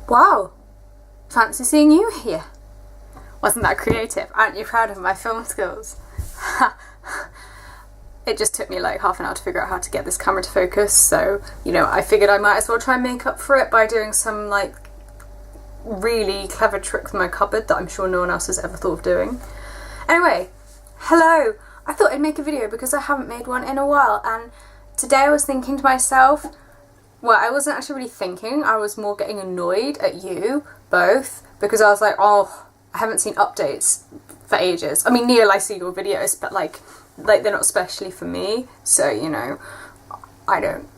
Wow, fancy seeing you here. Wasn't that creative? Aren't you proud of my film skills? It just took me like half an hour to figure out how to get this camera to focus, so, you know, I figured I might as well try and make up for it by doing some like really clever trick with my cupboard that I'm sure no one else has ever thought of doing. Anyway, hello! I thought I'd make a video because I haven't made one in a while, and today I was thinking to myself, well, I wasn't actually really thinking, I was more getting annoyed at you both, because I was like, oh, I haven't seen updates for ages. I mean, Neil, I see your videos, but like they're not especially for me, so, you know, I don't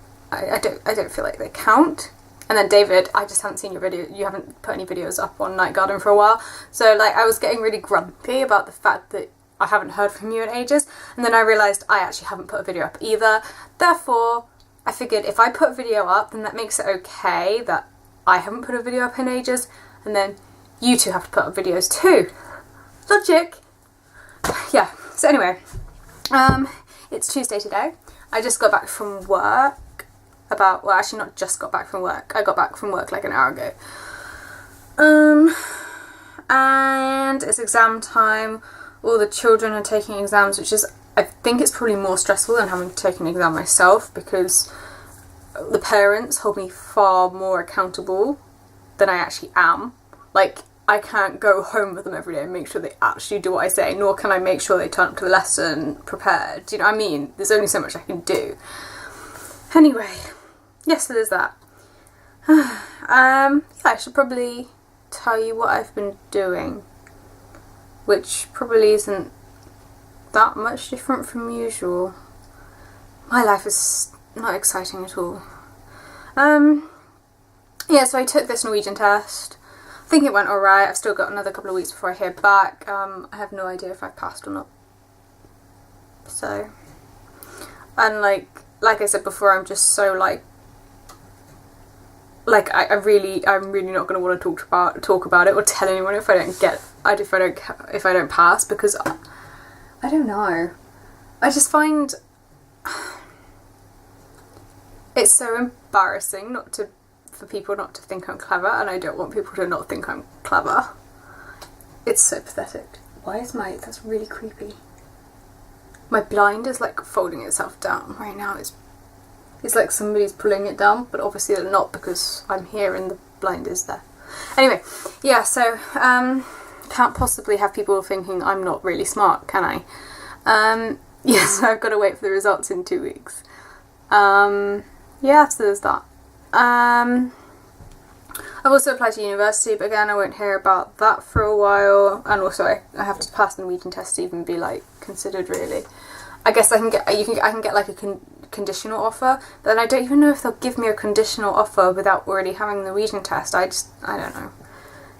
feel like they count. And then David, I just haven't seen your video, you haven't put any videos up on Night Garden for a while, so like I was getting really grumpy about the fact that I haven't heard from you in ages, and then I realised I actually haven't put a video up either. Therefore, I figured if I put a video up, then that makes it okay that I haven't put a video up in ages, and then you two have to put up videos too. Logic! Yeah, so anyway, it's Tuesday today. I just got back from work well, actually not just got back from work. I got back from work like an hour ago. And it's exam time. All the children are taking exams, which is, I think it's probably more stressful than having to take an exam myself, because the parents hold me far more accountable than I actually am. Like, I can't go home with them every day and make sure they actually do what I say, nor can I make sure they turn up to the lesson prepared. Do you know what I mean? There's only so much I can do. Anyway, yes, so there's that. Yeah, I should probably tell you what I've been doing, which probably isn't that much different from usual. My life is not exciting at all. Yeah, so I took this Norwegian test. I think it went alright. I've still got another couple of weeks before I hear back. I have no idea if I passed or not. So, and like I said before, I'm just so like I'm really not going to want to talk about it or tell anyone if I don't pass, because I don't know. I just find it's so embarrassing for people not to think I'm clever, and I don't want people to not think I'm clever. It's so pathetic. That's really creepy. My blind is like folding itself down right now. It's like somebody's pulling it down, but obviously they're not, because I'm here and the blind is there. Anyway, yeah, so can't possibly have people thinking I'm not really smart, can I? Yes, I've got to wait for the results in 2 weeks. Yeah, so there's that. I've also applied to university, but again I won't hear about that for a while, and also I have to pass the Norwegian test to even be like considered, really. I guess I can get like a conditional offer, but then I don't even know if they'll give me a conditional offer without already having the Norwegian test. I don't know.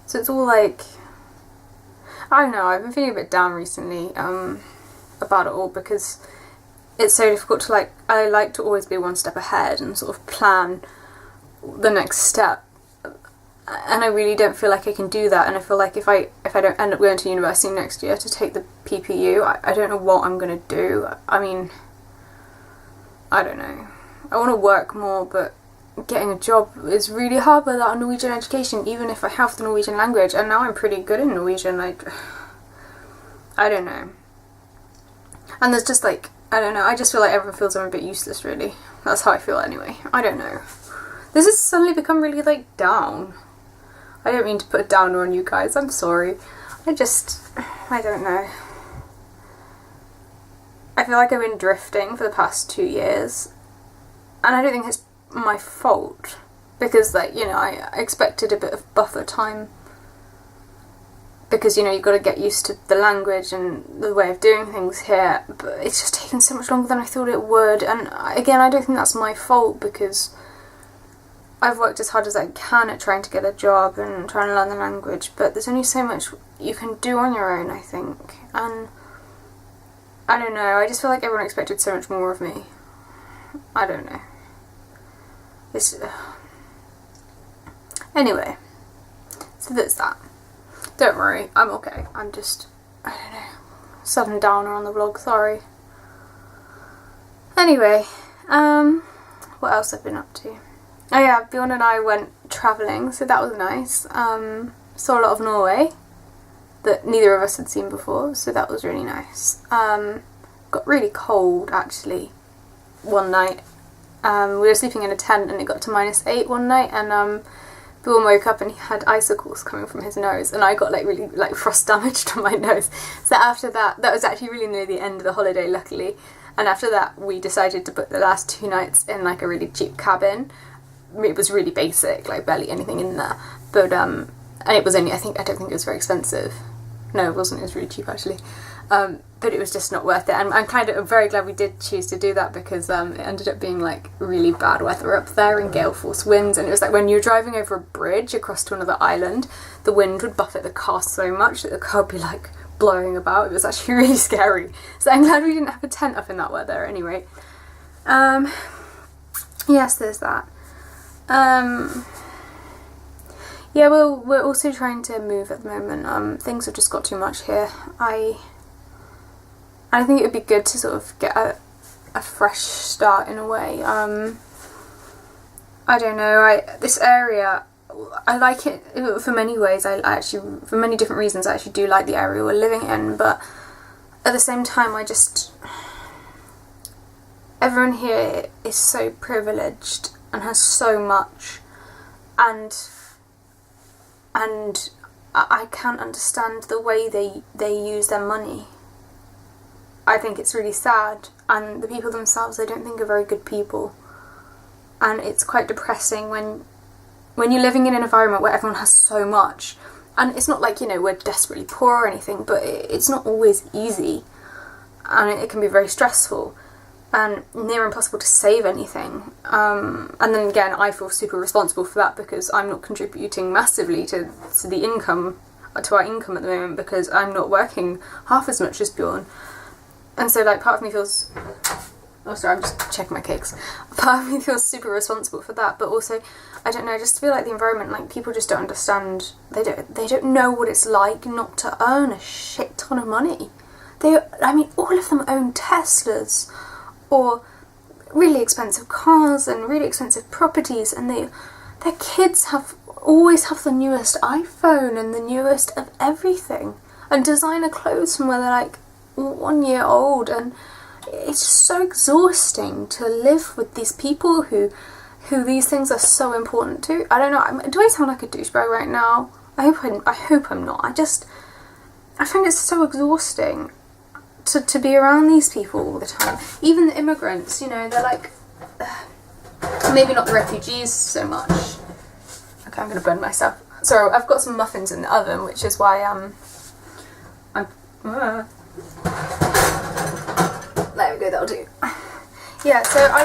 So it's all like, I don't know, I've been feeling a bit down recently about it all, because it's so difficult to I like to always be one step ahead and sort of plan the next step, and I really don't feel like I can do that, and I feel like if I don't end up going to university next year to take the PPU, I don't know what I'm going to do. I mean, I don't know. I want to work more, but getting a job is really hard without a Norwegian education, even if I have the Norwegian language, and now I'm pretty good in Norwegian. I don't know. And there's just like, I don't know, I just feel like everyone feels I'm a bit useless, really. That's how I feel anyway. I don't know. This has suddenly become really like down. I don't mean to put a downer on you guys, I'm sorry. I don't know. I feel like I've been drifting for the past 2 years, and I don't think it's my fault, because like, you know, I expected a bit of buffer time, because, you know, you've got to get used to the language and the way of doing things here, but it's just taken so much longer than I thought it would, and again, I don't think that's my fault, because I've worked as hard as I can at trying to get a job and trying to learn the language, but there's only so much you can do on your own, I think, and I don't know, I just feel like everyone expected so much more of me. I don't know. Anyway, so that's that. Don't worry, I'm okay. I'm just, I don't know, sudden downer on the vlog, sorry. Anyway, what else I've been up to? Oh yeah, Bjorn and I went travelling, so that was nice. Saw a lot of Norway that neither of us had seen before, so that was really nice. Got really cold actually one night. We were sleeping in a tent and it got to -8 one night, and Bill woke up and he had icicles coming from his nose, and I got like really like frost damage on my nose. So after that was actually really near the end of the holiday, luckily. And after that we decided to put the last 2 nights in like a really cheap cabin. It was really basic, like barely anything in there, but and it was only, I don't think it was very expensive. No, it wasn't, it was really cheap actually. But it was just not worth it, and I'm very glad we did choose to do that, because it ended up being like really bad weather up there and gale force winds, and it was like when you're driving over a bridge across to another island, the wind would buffet the car so much that the car would be like blowing about. It was actually really scary, so I'm glad we didn't have a tent up in that weather anyway. Yes, there's that. Yeah, well, we're also trying to move at the moment. Things have just got too much here. I think it would be good to sort of get a fresh start in a way. I don't know, this area, I like it for many ways. For many different reasons, I actually do like the area we're living in, but at the same time, everyone here is so privileged and has so much, and I can't understand the way they use their money. I think it's really sad, and the people themselves I don't think are very good people, and it's quite depressing when you're living in an environment where everyone has so much, and it's not like, you know, we're desperately poor or anything, but it's not always easy, and it can be very stressful and near impossible to save anything, and then again I feel super responsible for that, because I'm not contributing massively to the income, to our income at the moment, because I'm not working half as much as Bjorn. And so, like, part of me feels... Oh, sorry, I'm just checking my cakes. Part of me feels super responsible for that, but also, I don't know, I just feel like the environment, like, people just don't understand. They don't know what it's like not to earn a shit ton of money. All of them own Teslas, or really expensive cars, and really expensive properties, and their kids always have the newest iPhone, and the newest of everything, and designer clothes from where they're, like, 1 year old, and it's just so exhausting to live with these people who these things are so important to. I don't know, do I sound like a douchebag right now? I hope I'm not. I find it so exhausting to be around these people all the time. Even the immigrants, you know, they're like, maybe not the refugees so much. Okay, I'm gonna burn myself. Sorry, I've got some muffins in the oven, which is why there we go, that'll do. Yeah, so I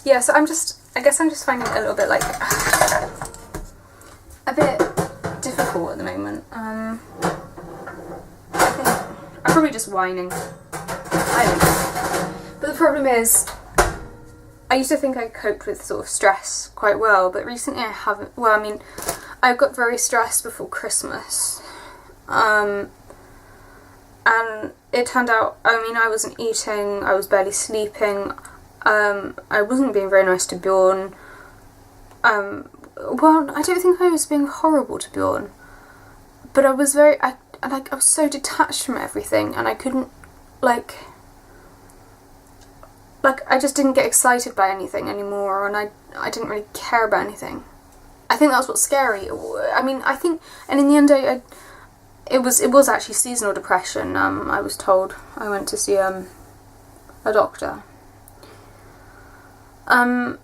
guess I'm just finding it a little bit like a bit difficult at the moment. I think I'm probably just whining. I don't know. But the problem is, I used to think I coped with sort of stress quite well, but recently I haven't. Well, I mean, I got very stressed before Christmas. And it turned out, I mean, I wasn't eating, I was barely sleeping, I wasn't being very nice to Bjorn. Well, I don't think I was being horrible to Bjorn, but I was I was so detached from everything, and I couldn't, like I just didn't get excited by anything anymore, and I didn't really care about anything. I think that's what's scary. I mean, I think, and in the end, it was actually seasonal depression. I was told. I went to see a doctor. But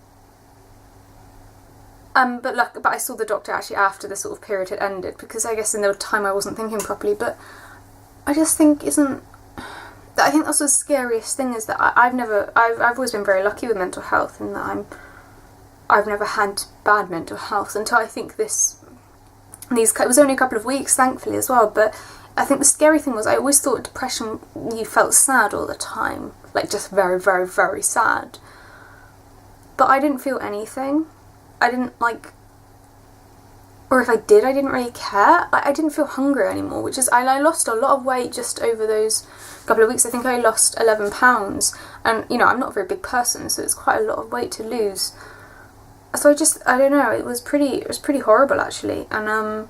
I saw the doctor actually after the sort of period had ended, because I guess in the time I wasn't thinking properly. But I just think I think that's the scariest thing, is that I've always been very lucky with mental health, in that I've never had bad mental health until I think it was only a couple of weeks, thankfully, as well. But I think the scary thing was, I always thought depression, you felt sad all the time, like just very, very, very sad. But I didn't feel anything. I didn't or if I did, I didn't really care. I didn't feel hungry anymore, which is, I lost a lot of weight just over those couple of weeks. I think I lost 11 pounds, and you know, I'm not a very big person, so it's quite a lot of weight to lose. so I don't know, it was pretty horrible actually. And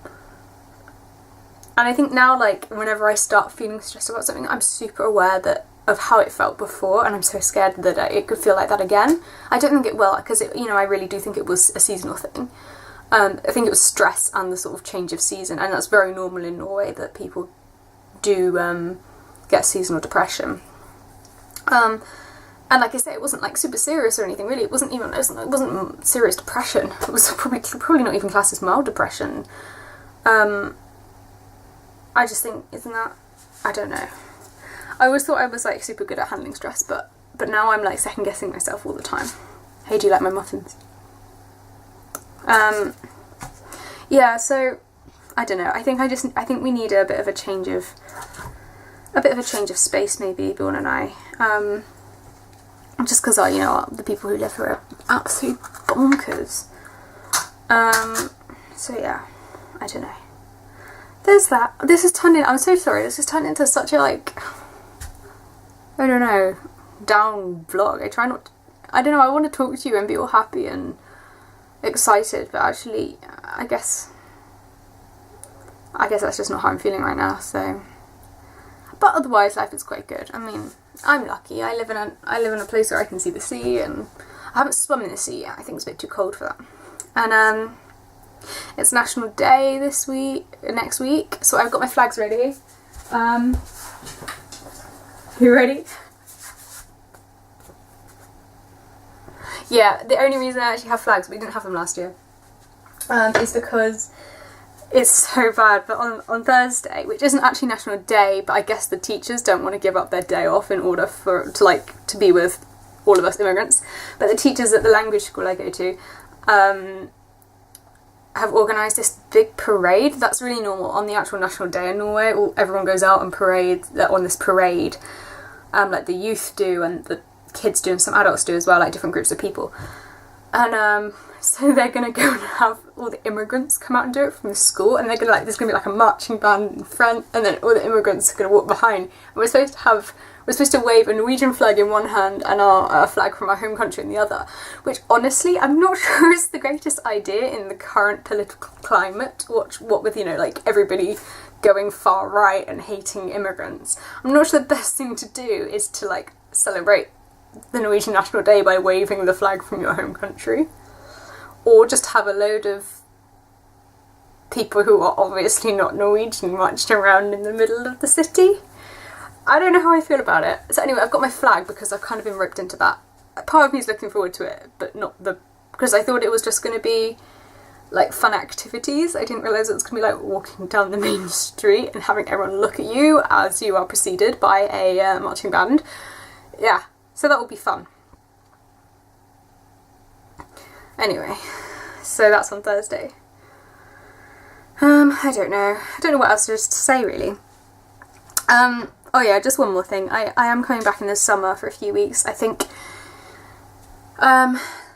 I think now, like, whenever I start feeling stressed about something, I'm super aware of how it felt before, and I'm so scared that it could feel like that again. I don't think it will, because I really do think it was a seasonal thing. I think it was stress and the sort of change of season, and that's very normal in Norway that people do get seasonal depression. And like I say, it wasn't like super serious or anything really. It wasn't serious depression. It was probably not even classed as mild depression. I just think, I don't know. I always thought I was like super good at handling stress, but now I'm like second guessing myself all the time. Hey, do you like my muffins? Yeah, so I don't know. I think we need a bit of a change of space, maybe, Bjorn and I. Just because the people who live here are absolute bonkers. So yeah, I don't know. There's that. I'm so sorry, this has turned into such a, like, I don't know, down vlog. I don't know, I want to talk to you and be all happy and excited, but actually, I guess that's just not how I'm feeling right now, so. But otherwise, life is quite good. I mean, I'm lucky. I live in a place where I can see the sea, and I haven't swum in the sea yet. I think it's a bit too cold for that. And it's National Day next week, so I've got my flags ready. You ready? Yeah, the only reason I actually have flags, we didn't have them last year, is because it's so bad, but on Thursday, which isn't actually National Day, but I guess the teachers don't want to give up their day off in order to be with all of us immigrants, but the teachers at the language school I go to have organised this big parade. That's really normal on the actual National Day in Norway. Everyone goes out and parades on this parade, like the youth do and the kids do and some adults do as well, like different groups of people. And so they're going to go and have all the immigrants come out and do it from the school, and there's going to be like a marching band in front, and then all the immigrants are going to walk behind. And we're supposed to wave a Norwegian flag in one hand and our flag from our home country in the other, which honestly I'm not sure is the greatest idea in the current political climate. What with like everybody going far right and hating immigrants. I'm not sure the best thing to do is to like celebrate the Norwegian National Day by waving the flag from your home country, or just have a load of people who are obviously not Norwegian marched around in the middle of the city. I don't know how I feel about it. So anyway, I've got my flag because I've kind of been roped into that. Part of me is looking forward to it, but because I thought it was just going to be like fun activities. I didn't realise it was going to be like walking down the main street and having everyone look at you as you are preceded by a marching band. Yeah, so that will be fun. Anyway, so that's on Thursday. I don't know what else there is to say really. Oh yeah, just one more thing. I am coming back in the summer for a few weeks. I think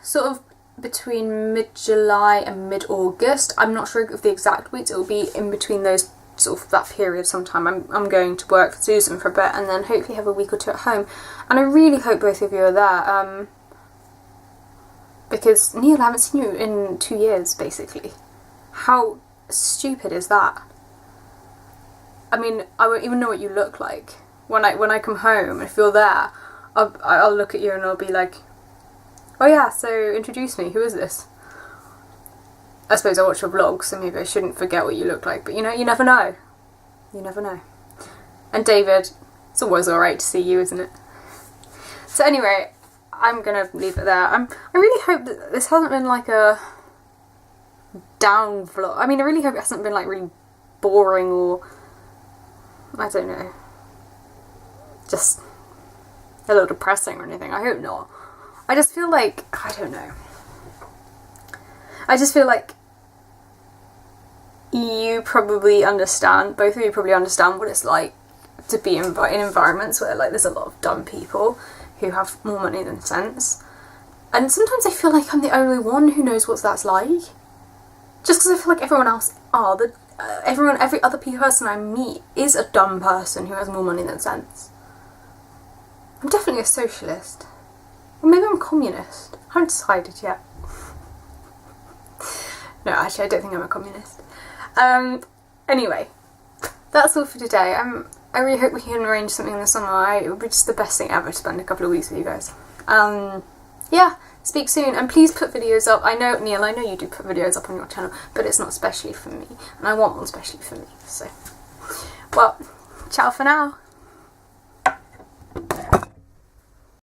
sort of between mid-July and mid-August. I'm not sure of the exact weeks. It will be in between those, sort of that period sometime. I'm going to work for Susan for a bit and then hopefully have a week or two at home. And I really hope both of you are there. Because Neil, I haven't seen you in 2 years basically. How stupid is that? I mean, I won't even know what you look like. When I come home, if you're there, I'll look at you and I'll be like, oh yeah, so introduce me, who is this? I suppose I watch your vlog, so maybe I shouldn't forget what you look like, but you never know. You never know. And David, it's always alright to see you, isn't it? So anyway, I'm gonna leave it there. I really hope that this hasn't been like a down vlog. I mean, I really hope it hasn't been like really boring or I don't know, just a little depressing or anything. I hope not. I just feel like, I don't know. I just feel like you probably understand, both of you probably understand what it's like to be in environments where like there's a lot of dumb people who have more money than sense. And sometimes I feel like I'm the only one who knows what that's like. Just because I feel like everyone else are. Every other person I meet is a dumb person who has more money than sense. I'm definitely a socialist. Or maybe I'm a communist. I haven't decided yet. No, actually I don't think I'm a communist. Anyway, that's all for today. I really hope we can arrange something in the summer. It would be just the best thing ever to spend a couple of weeks with you guys. Yeah, speak soon, and please put videos up. I know, Neil, I know you do put videos up on your channel, but it's not specially for me, and I want one specially for me, so. Well, ciao for now.